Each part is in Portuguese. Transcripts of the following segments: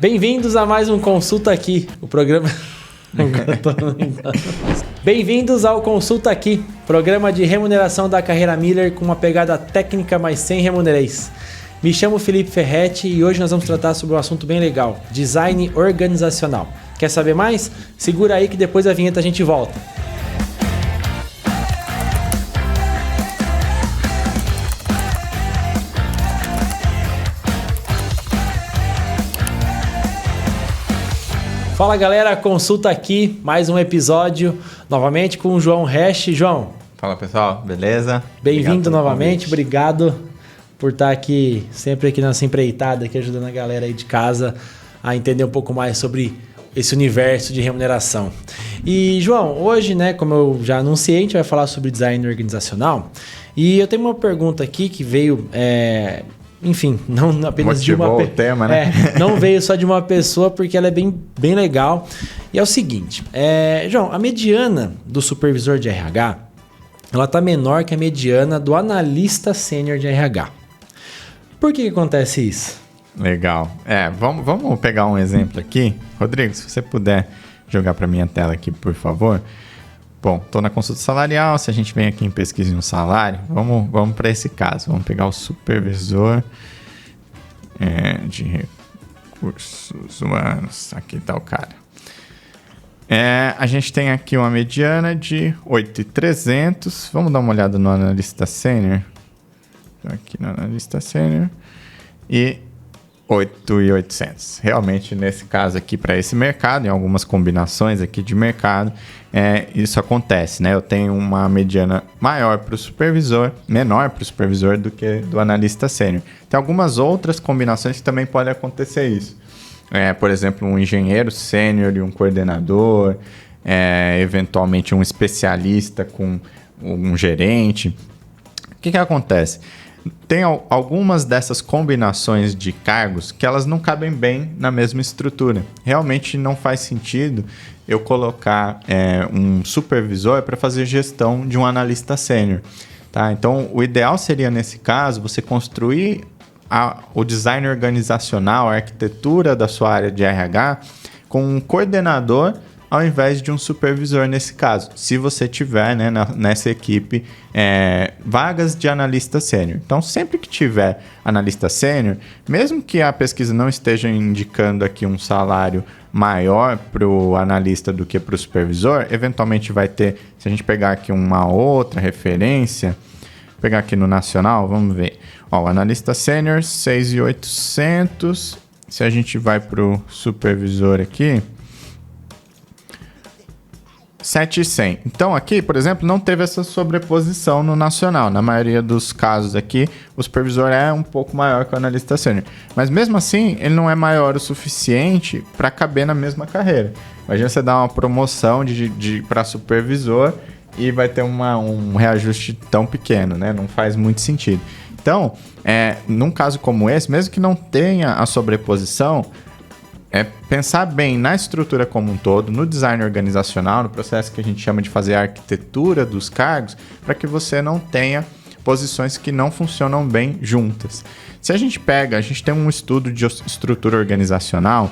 Bem-vindos a mais um Consulta Aqui, o programa... Bem-vindos ao Consulta Aqui, programa de remuneração da carreira Miller com uma pegada técnica, mas sem remunereis. Me chamo Felipe Ferretti e hoje nós vamos tratar sobre um assunto bem legal, design organizacional. Quer saber mais? Segura aí que depois da vinheta a gente volta. Fala galera, Consulta Aqui, mais um episódio, novamente com o João Hash. João. Fala pessoal, beleza? Bem-vindo novamente, obrigado por estar aqui, sempre aqui nessa empreitada, aqui ajudando a galera aí de casa a entender um pouco mais sobre esse universo de remuneração. E João, hoje, né, como eu já anunciei, a gente vai falar sobre design organizacional e eu tenho uma pergunta aqui que veio... Enfim, não apenas motivou de uma... o tema, né? Não veio só de uma pessoa, porque ela é bem legal. E é o seguinte, João, a mediana do supervisor de RH, ela está menor que a mediana do analista sênior de RH. Por que acontece isso? Legal. Vamos pegar um exemplo aqui. Rodrigo, se você puder jogar para minha tela aqui, por favor. Bom, estou na consulta salarial, se a gente vem aqui em pesquisa em um salário, vamos para esse caso. Vamos pegar o supervisor de recursos humanos. Aqui está o cara. A gente tem aqui uma mediana de 8.300. Vamos dar uma olhada no analista sênior. Aqui no analista sênior. E 8.800. Realmente, nesse caso aqui, para esse mercado, em algumas combinações aqui de mercado, isso acontece, né? Eu tenho uma mediana maior para o supervisor, menor para o supervisor do que do analista sênior. Tem algumas outras combinações que também podem acontecer isso. Por exemplo, um engenheiro sênior e um coordenador, eventualmente um especialista com um gerente. O que acontece? Tem algumas dessas combinações de cargos que elas não cabem bem na mesma estrutura. Realmente não faz sentido eu colocar um supervisor para fazer gestão de um analista sênior. Tá? Então, o ideal seria, nesse caso, você construir o design organizacional, a arquitetura da sua área de RH com um coordenador ao invés de um supervisor nesse caso, se você tiver, né, nessa equipe vagas de analista sênior. Então, sempre que tiver analista sênior, mesmo que a pesquisa não esteja indicando aqui um salário maior para o analista do que para o supervisor, eventualmente vai ter, se a gente pegar aqui uma outra referência, pegar aqui no nacional, vamos ver. O analista sênior, 6.800, se a gente vai para o supervisor aqui, 7.100. Então aqui, por exemplo, não teve essa sobreposição no nacional. Na maioria dos casos aqui, o supervisor é um pouco maior que o analista sênior. Mas mesmo assim, ele não é maior o suficiente para caber na mesma carreira. Imagina você dar uma promoção para supervisor e vai ter um reajuste tão pequeno, né? Não faz muito sentido. Então, num caso como esse, mesmo que não tenha a sobreposição, pensar bem na estrutura como um todo, no design organizacional, no processo que a gente chama de fazer a arquitetura dos cargos, para que você não tenha posições que não funcionam bem juntas. Se a gente tem um estudo de estrutura organizacional,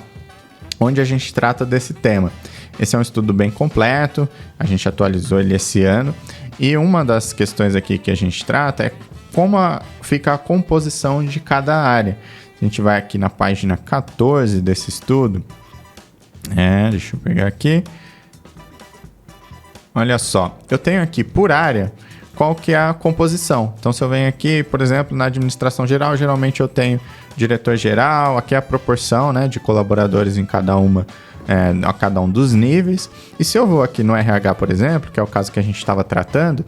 onde a gente trata desse tema. Esse é um estudo bem completo, a gente atualizou ele esse ano, e uma das questões aqui que a gente trata é como fica a composição de cada área. A gente vai aqui na página 14 desse estudo. Deixa eu pegar aqui. Olha só, eu tenho aqui por área qual que é a composição. Então, se eu venho aqui, por exemplo, na administração geral, geralmente eu tenho diretor-geral, aqui é a proporção, né, de colaboradores em cada um dos níveis. E se eu vou aqui no RH, por exemplo, que é o caso que a gente estava tratando,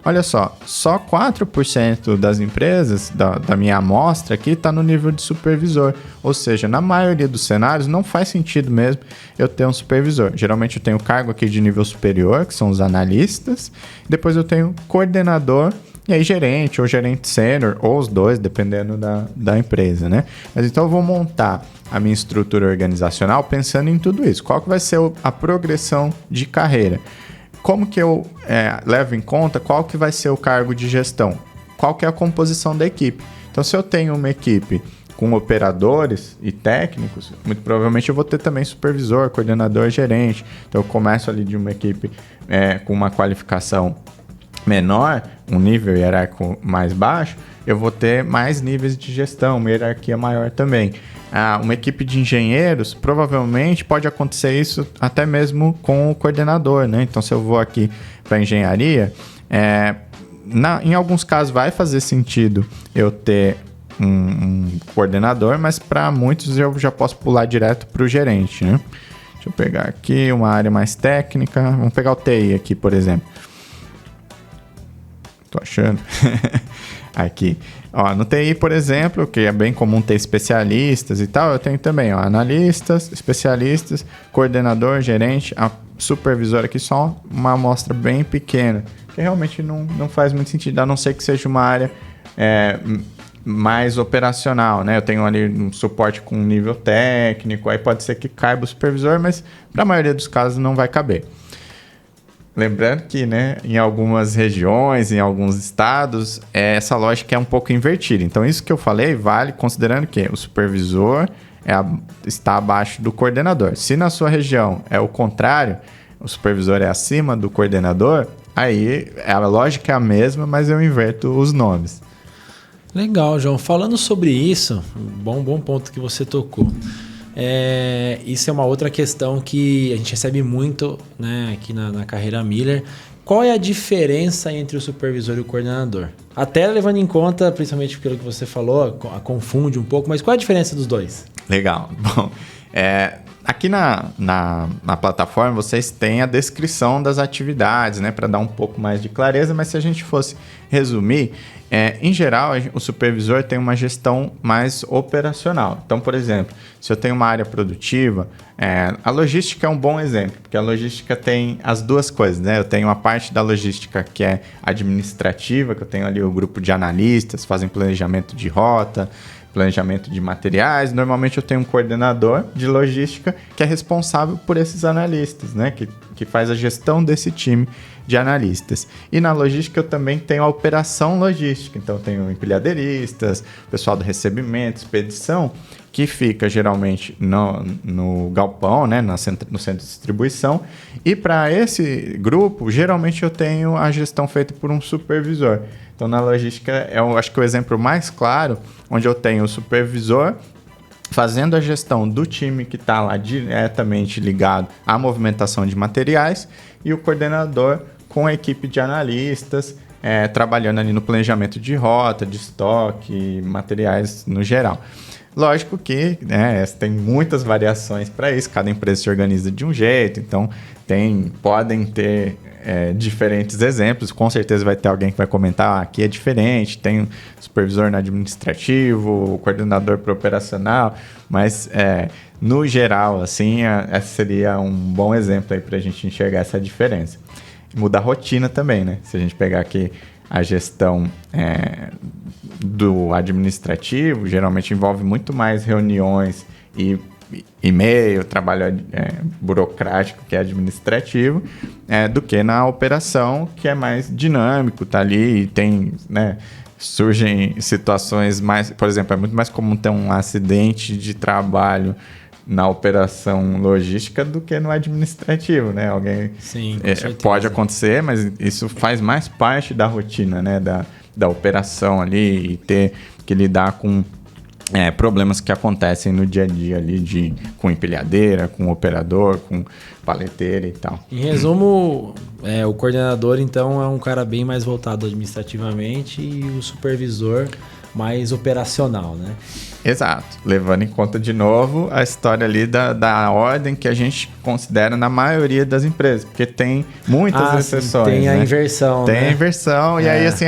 olha só 4% das empresas da minha amostra aqui está no nível de supervisor. Ou seja, na maioria dos cenários não faz sentido mesmo eu ter um supervisor. Geralmente eu tenho cargo aqui de nível superior, que são os analistas. Depois eu tenho coordenador e aí gerente ou gerente sênior, ou os dois, dependendo da empresa, né? Mas então eu vou montar a minha estrutura organizacional pensando em tudo isso. Qual que vai ser a progressão de carreira? Como que eu levo em conta qual que vai ser o cargo de gestão? Qual que é a composição da equipe? Então, se eu tenho uma equipe com operadores e técnicos, muito provavelmente eu vou ter também supervisor, coordenador, gerente. Então eu começo ali de uma equipe com uma qualificação menor, um nível hierárquico mais baixo, eu vou ter mais níveis de gestão, uma hierarquia maior também. Uma equipe de engenheiros, provavelmente pode acontecer isso até mesmo com o coordenador, né? Então, se eu vou aqui para engenharia, em alguns casos vai fazer sentido eu ter um coordenador, mas para muitos eu já posso pular direto para o gerente, né? Deixa eu pegar aqui uma área mais técnica. Vamos pegar o TI aqui, por exemplo. Tô achando. Aqui. Ó, no TI, por exemplo, que é bem comum ter especialistas e tal, eu tenho também analistas, especialistas, coordenador, gerente, a supervisor aqui, só uma amostra bem pequena, que realmente não faz muito sentido, a não ser que seja uma área mais operacional, né? Eu tenho ali um suporte com nível técnico, aí pode ser que caiba o supervisor, mas para a maioria dos casos não vai caber. Lembrando que, né, em algumas regiões, em alguns estados, essa lógica é um pouco invertida. Então, isso que eu falei vale considerando que o supervisor está abaixo do coordenador. Se na sua região é o contrário, o supervisor é acima do coordenador, aí a lógica é a mesma, mas eu inverto os nomes. Legal, João. Falando sobre isso, bom ponto que você tocou. Isso é uma outra questão que a gente recebe muito, né, aqui na carreira Miller. Qual é a diferença entre o supervisor e o coordenador? Até levando em conta, principalmente pelo que você falou, confunde um pouco, mas qual é a diferença dos dois? Legal. Bom, aqui na plataforma vocês têm a descrição das atividades, né, para dar um pouco mais de clareza, mas se a gente fosse resumir, em geral, o supervisor tem uma gestão mais operacional. Então, por exemplo, se eu tenho uma área produtiva, a logística é um bom exemplo, porque a logística tem as duas coisas, né? Eu tenho uma parte da logística que é administrativa, que eu tenho ali o grupo de analistas, fazem planejamento de rota, planejamento de materiais. Normalmente eu tenho um coordenador de logística que é responsável por esses analistas, né? Que faz a gestão desse time de analistas. E na logística eu também tenho a operação logística. Então eu tenho empilhadeiristas, pessoal do recebimento, expedição, que fica geralmente no galpão, né? no centro de distribuição. E para esse grupo, geralmente eu tenho a gestão feita por um supervisor. Então na logística eu acho que o exemplo mais claro, onde eu tenho o supervisor fazendo a gestão do time que está lá diretamente ligado à movimentação de materiais e o coordenador com a equipe de analistas trabalhando ali no planejamento de rota, de estoque, materiais no geral. Lógico que tem muitas variações para isso, cada empresa se organiza de um jeito, então podem ter diferentes exemplos, com certeza vai ter alguém que vai comentar, aqui é diferente, tem supervisor no administrativo, coordenador para operacional, mas no geral, assim, esse seria um bom exemplo aí para a gente enxergar essa diferença. Muda a rotina também, né? Se a gente pegar aqui a gestão do administrativo, geralmente envolve muito mais reuniões e e-mail, trabalho burocrático, que é administrativo, do que na operação, que é mais dinâmico, tá ali e tem, né, surgem situações mais... Por exemplo, é muito mais comum ter um acidente de trabalho na operação logística do que no administrativo, né? Alguém... Sim, pode acontecer, mas isso faz mais parte da rotina, né? Da operação ali e ter que lidar com problemas que acontecem no dia a dia ali com empilhadeira, com operador, com paleteira e tal. Em resumo, o coordenador, então, é um cara bem mais voltado administrativamente e o supervisor mais operacional, né? Exato. Levando em conta, de novo, a história ali da ordem que a gente considera na maioria das empresas, porque tem muitas exceções. Tem a né? inversão, Tem né? a inversão, e aí assim,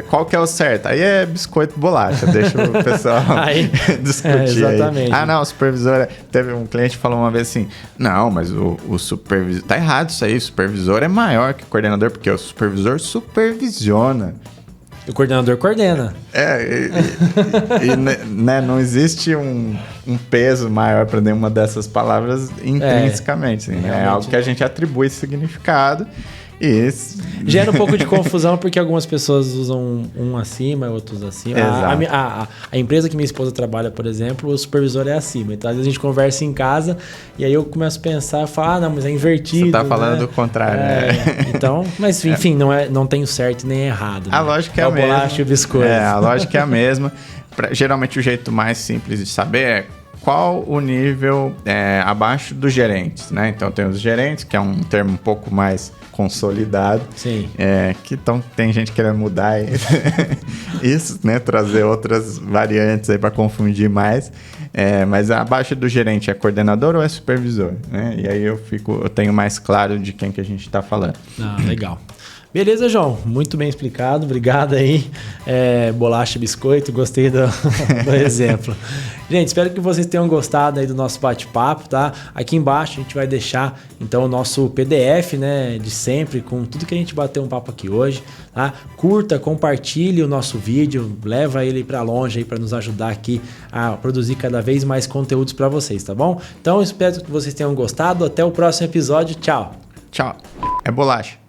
qual que é o certo? Aí é biscoito bolacha, deixa o pessoal discutir. Exatamente. Aí. Não, o supervisor... Teve um cliente que falou uma vez assim, não, mas o supervisor... Tá errado isso aí, o supervisor é maior que o coordenador, porque o supervisor supervisiona. O coordenador coordena. Né, não existe um peso maior para nenhuma dessas palavras intrinsecamente. Assim, né? É algo que a gente atribui esse significado Isso. Gera um pouco de confusão porque algumas pessoas usam um acima, outros acima. A empresa que minha esposa trabalha, por exemplo, o supervisor é acima. Então, às vezes a gente conversa em casa e aí eu começo a pensar e falo, não, mas é invertido. Você tá falando do contrário, né? Então, mas enfim, não tem o certo nem errado. A né? lógica é a mesma. Bolacha e o biscoito. A lógica é a mesma. Geralmente o jeito mais simples de saber é qual o nível abaixo dos gerentes, né? Então tem os gerentes, que é um termo um pouco mais consolidado. Sim. Tem gente querendo mudar isso, né? Trazer outras variantes aí para confundir mais. Mas abaixo do gerente é coordenador ou é supervisor, né? E aí eu tenho mais claro de quem que a gente está falando. Legal. Beleza, João. Muito bem explicado. Obrigado aí. Bolacha e biscoito. Gostei do exemplo. Gente, espero que vocês tenham gostado aí do nosso bate-papo, tá? Aqui embaixo a gente vai deixar, então, o nosso PDF, né, de sempre, com tudo que a gente bateu um papo aqui hoje, tá? Curta, compartilhe o nosso vídeo, leva ele para longe aí para nos ajudar aqui a produzir cada vez mais conteúdos para vocês, tá bom? Então, espero que vocês tenham gostado. Até o próximo episódio. Tchau. Tchau. É bolacha.